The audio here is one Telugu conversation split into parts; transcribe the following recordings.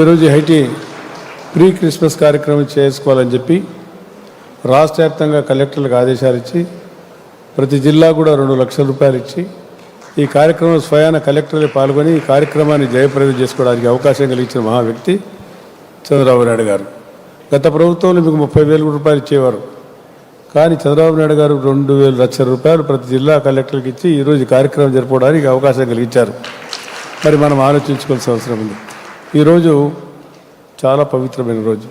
ఈరోజు హైటీ ప్రీ క్రిస్మస్ కార్యక్రమం చేసుకోవాలని చెప్పి రాష్ట్ర వ్యాప్తంగా కలెక్టర్లకు ఆదేశాలు ఇచ్చి ప్రతి జిల్లా కూడా 2 లక్షల రూపాయలు ఇచ్చి ఈ కార్యక్రమం స్వయాన కలెక్టర్లే పాల్గొని ఈ కార్యక్రమాన్ని జయప్రదం చేసుకోవడానికి అవకాశం కలిగించిన మహా వ్యక్తి చంద్రబాబు నాయుడు గారు. గత ప్రభుత్వంలో మీకు 30,000 రూపాయలు ఇచ్చేవారు. కానీ చంద్రబాబు నాయుడు గారు 2,000 లక్షల రూపాయలు ప్రతి జిల్లా కలెక్టర్కి ఇచ్చి ఈరోజు ఈ కార్యక్రమం జరుపుకోవడానికి అవకాశం కలిగించారు. మరి మనం ఆలోచించుకోవాల్సిన అవసరం ఉంది. ఈరోజు చాలా పవిత్రమైన రోజు.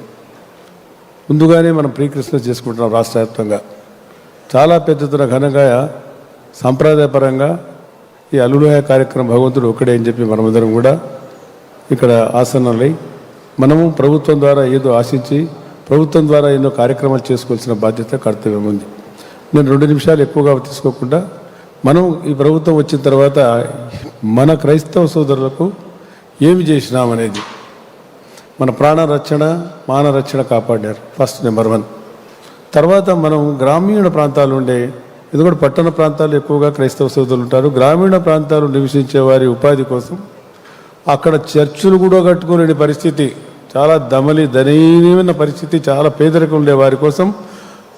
ముందుగానే మనం ప్రీ క్రిస్మస్ చేసుకుంటున్నాం. రాష్ట్ర వ్యాప్తంగా చాలా పెద్ద ఎత్తున ఘనంగా సాంప్రదాయపరంగా ఈ అల్లులోయ కార్యక్రమం భగవంతుడు ఒక్కడే అని చెప్పి మనమందరం కూడా ఇక్కడ ఆసనాలై మనము ప్రభుత్వం ద్వారా ఏదో ఆశించి ప్రభుత్వం ద్వారా ఎన్నో కార్యక్రమాలు చేసుకోవాల్సిన బాధ్యత కర్తవ్యం ఉంది. నేను 2 నిమిషాలు ఎక్కువగా తీసుకోకుండా మనం ఈ ప్రభుత్వం వచ్చిన తర్వాత మన క్రైస్తవ సోదరులకు ఏమి చేసినామనేది, మన ప్రాణ రక్షణ మాన రక్షణ కాపాడారు ఫస్ట్ నెంబర్ 1. తర్వాత మనం గ్రామీణ ప్రాంతాలు ఉండే, ఎందుకంటే పట్టణ ప్రాంతాలు ఎక్కువగా క్రైస్తవ సోదరులు ఉంటారు. గ్రామీణ ప్రాంతాలు నివసించే వారి ఉపాధి కోసం అక్కడ చర్చిలు కూడా కట్టుకోలేని పరిస్థితి, చాలా దయనీయమైన పరిస్థితి, చాలా పేదరికం ఉండే వారి కోసం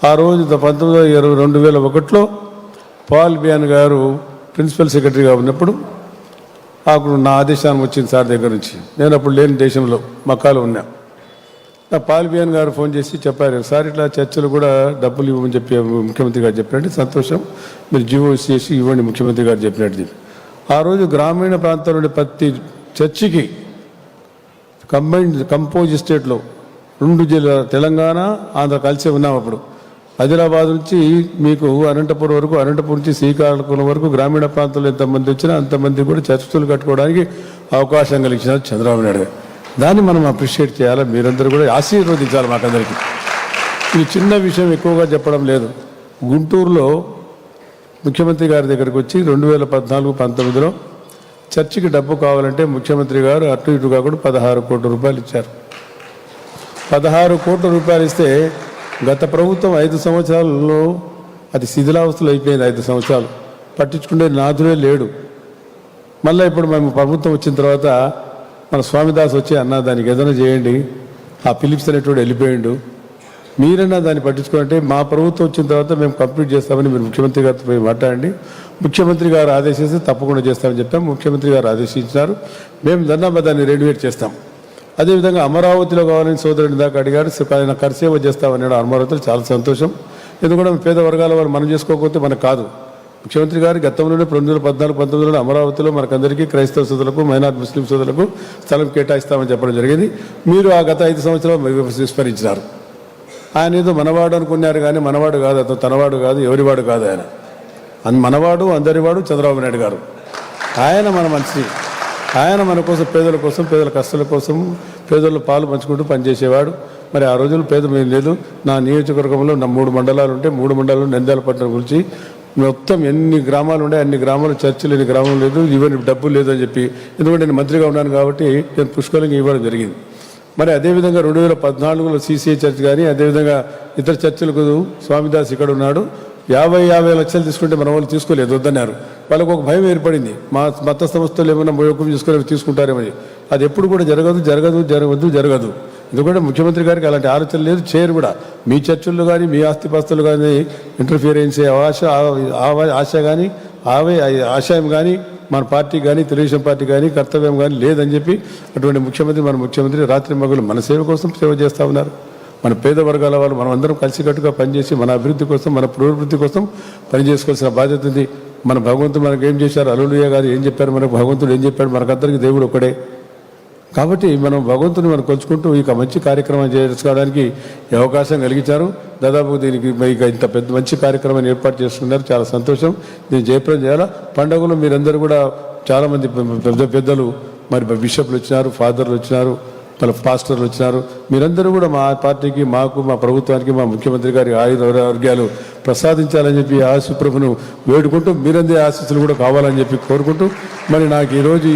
ఆ రోజు 2021లో పాల్ బియాన్ గారు ప్రిన్సిపల్ సెక్రటరీగా ఉన్నప్పుడు అప్పుడు నా ఆదేశాన్ని వచ్చింది సార్ దగ్గర నుంచి. నేను అప్పుడు లేని దేశంలో మక్కాలో ఉన్నా. నా పాల్ బియాన్ గారు ఫోన్ చేసి చెప్పారు, సార్ ఇట్లా చర్చలు కూడా డబ్బులు ఇవ్వమని చెప్పి ముఖ్యమంత్రి గారు చెప్పినట్టు, సంతోషం మీరు జీవో చేసి ఇవ్వండి ముఖ్యమంత్రి గారు చెప్పినట్టు. ఆ రోజు గ్రామీణ ప్రాంతాల నుండి ప్రతి చర్చికి కంపోజ్ స్టేట్లో 2 జిల్లా తెలంగాణ ఆంధ్ర కలిసి ఉన్నాం. అప్పుడు ఆదిలాబాద్ నుంచి మీకు అనంతపురం వరకు, అనంతపురం నుంచి శ్రీకాకుళం వరకు గ్రామీణ ప్రాంతాల్లో ఎంతమంది వచ్చినా అంతమంది కూడా చర్చలు కట్టుకోవడానికి అవకాశం కలిగించినారు చంద్రబాబు నాయుడు గారు. దాన్ని మనం అప్రిషియేట్ చేయాలి. మీరందరూ కూడా ఆశీర్వదించాలి మాకందరికీ. ఇది చిన్న విషయం, ఎక్కువగా చెప్పడం లేదు. గుంటూరులో ముఖ్యమంత్రి గారి దగ్గరికి వచ్చి 2014-19లో చర్చికి డబ్బు కావాలంటే ముఖ్యమంత్రి గారు అటు ఇటు కాకుండా 16 కోట్ల రూపాయలు ఇచ్చారు. 16 కోట్ల రూపాయలు ఇస్తే గత ప్రభుత్వం 5 సంవత్సరాలలో అది శిథిలావస్థలు అయిపోయింది. 5 సంవత్సరాలు పట్టించుకునే నాథుడే లేడు. మళ్ళీ ఇప్పుడు మేము ప్రభుత్వం వచ్చిన తర్వాత మన స్వామిదాస్ వచ్చి అన్న దానికి ఏదైనా చేయండి, ఆ ఫిలిప్స్ అనేటువంటి వెళ్ళిపోయిండు, మీరన్నా దాన్ని పట్టించుకోవాలంటే మా ప్రభుత్వం వచ్చిన తర్వాత మేము కంప్లీట్ చేస్తామని మీరు ముఖ్యమంత్రి గారితో పోయి మాట్లాడండి. ముఖ్యమంత్రి గారు ఆదేశిస్తే తప్పకుండా చేస్తామని చెప్పాం. ముఖ్యమంత్రి గారు ఆదేశించినారు. మేము దాన్ని రెన్యువేట్ చేస్తాం. అదేవిధంగా అమరావతిలో కావాలని సోదరుని దాకా అడిగాడు, ఆయన కర్సేవ చేస్తామన్నాడు. అమరావతిలో చాలా సంతోషం. ఎందుకంటే పేద వర్గాల వారు మనం చేసుకోకపోతే మనకు కాదు. ముఖ్యమంత్రి గారు గతంలోనే 2014-19లో అమరావతిలో మనకందరికీ క్రైస్తవ సోదరులకు, మైనార్టీ ముస్లిం సోదరులకు స్థలం కేటాయిస్తామని చెప్పడం జరిగింది. మీరు ఆ గత 5 సంవత్సరాలు విస్మరించినారు. ఆయన ఏదో మనవాడు అనుకున్నారు, కానీ మనవాడు కాదు, అతను తనవాడు కాదు, ఎవరివాడు కాదు. ఆయన మనవాడు, అందరివాడు చంద్రబాబు నాయుడు గారు. ఆయన మన మనిషి. ఆయన మన కోసం, పేదల కోసం, పేదల కష్టాల కోసం, పేదల పాలు పంచుకుంటూ పనిచేసేవాడు. మరి ఆ రోజులు పేద మేము లేదు. నా నియోజకవర్గంలో 3 మండలాలు ఉంటే 3 మండలాలు నంద్యాల పట్టణం గురించి మొత్తం ఎన్ని గ్రామాలు ఉండే అన్ని గ్రామాలు చర్చలు, ఎన్ని గ్రామం లేదు, ఇవన్నీ డబ్బులు లేదు అని చెప్పి, ఎందుకంటే నేను మంత్రిగా ఉన్నాను కాబట్టి నేను పుష్కలంగా ఇవ్వడం జరిగింది. మరి అదేవిధంగా 2014లో CCA చర్చ్ కానీ, అదేవిధంగా ఇతర చర్చలకు స్వామిదాస్ ఇక్కడ ఉన్నాడు. 50 లక్షలు తీసుకుంటే మన వాళ్ళు తీసుకోలేదు, వద్దన్నారు. వాళ్ళకు ఒక భయం ఏర్పడింది, మా మత సంస్థలు ఏమైనా మోకం తీసుకొని తీసుకుంటారేమని. అది ఎప్పుడు కూడా జరగదు. ఎందుకంటే ముఖ్యమంత్రి గారికి అలాంటి ఆలోచన లేదు, చేయరు కూడా. మీ చర్చల్లో కానీ, మీ ఆస్తిపాస్తులు కానీ ఇంటర్ఫియరెన్స్ ఆశ కానీ, ఆశయం కానీ మన పార్టీ కానీ, తెలుగుదేశం పార్టీ కానీ కర్తవ్యం కానీ లేదని చెప్పి అటువంటి మన ముఖ్యమంత్రి రాత్రి మగులు మన సేవ కోసం సేవ చేస్తూ ఉన్నారు. మన పేద వర్గాల వాళ్ళు మనం అందరం కలిసికట్టుగా పనిచేసి మన అభివృద్ధి కోసం, మన పురోభివృద్ధి కోసం పనిచేసుకోవాల్సిన బాధ్యత ఉంది. మన భగవంతుడు మనకు ఏం చేశారు, హల్లెలూయా గారు ఏం చెప్పారు, మనకు భగవంతుడు ఏం చెప్పాడు, మనకందరికీ దేవుడు ఒక్కడే. కాబట్టి మనం భగవంతుని మనం కొలుచుకుంటూ ఇక మంచి కార్యక్రమం చేసుకోవడానికి అవకాశం కలిగించారు. దాదాపు దీనికి ఇంత పెద్ద మంచి కార్యక్రమాన్ని ఏర్పాటు చేస్తున్నారు. చాలా సంతోషం. దీన్ని జయప్రదం చేయాలా. పండుగలు మీరందరూ కూడా చాలామంది పెద్దలు, మరి బిషప్లు వచ్చినారు, ఫాదర్లు వచ్చినారు, పాస్టర్లు వచ్చినారు. మీరందరూ కూడా మా పార్టీకి, మాకు, మా ప్రభుత్వానికి, మా ముఖ్యమంత్రి గారి ఆరోగ్యాలు ప్రసాదించాలని చెప్పి ఆశీప్రభును వేడుకుంటూ, మీరందరి ఆశీస్సులు కూడా కావాలని చెప్పి కోరుకుంటూ, మరి నాకు ఈరోజు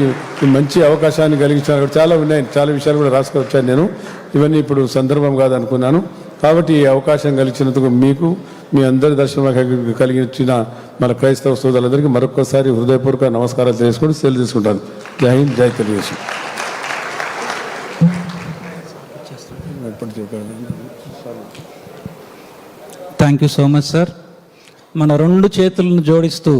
ఈ మంచి అవకాశాన్ని కలిగించాను. చాలా ఉన్నాయి, చాలా విషయాలు కూడా రాసుకొచ్చాను నేను. ఇవన్నీ ఇప్పుడు సందర్భం కాదనుకున్నాను. కాబట్టి ఈ అవకాశం కలిగించినందుకు మీకు, మీ అందరి దర్శనం కలిగించిన మన క్రైస్తవ సోదరులందరికీ మరొకసారి హృదయపూర్వక నమస్కారాలు తెలుసుకొని సెలవు తీసుకుంటాను. జై హింద్, జై తెలుగుదేశం. ఎప్పుడు చెప్పాను. Thank you so much sir. మన రెండు చేతులను జోడిస్తూ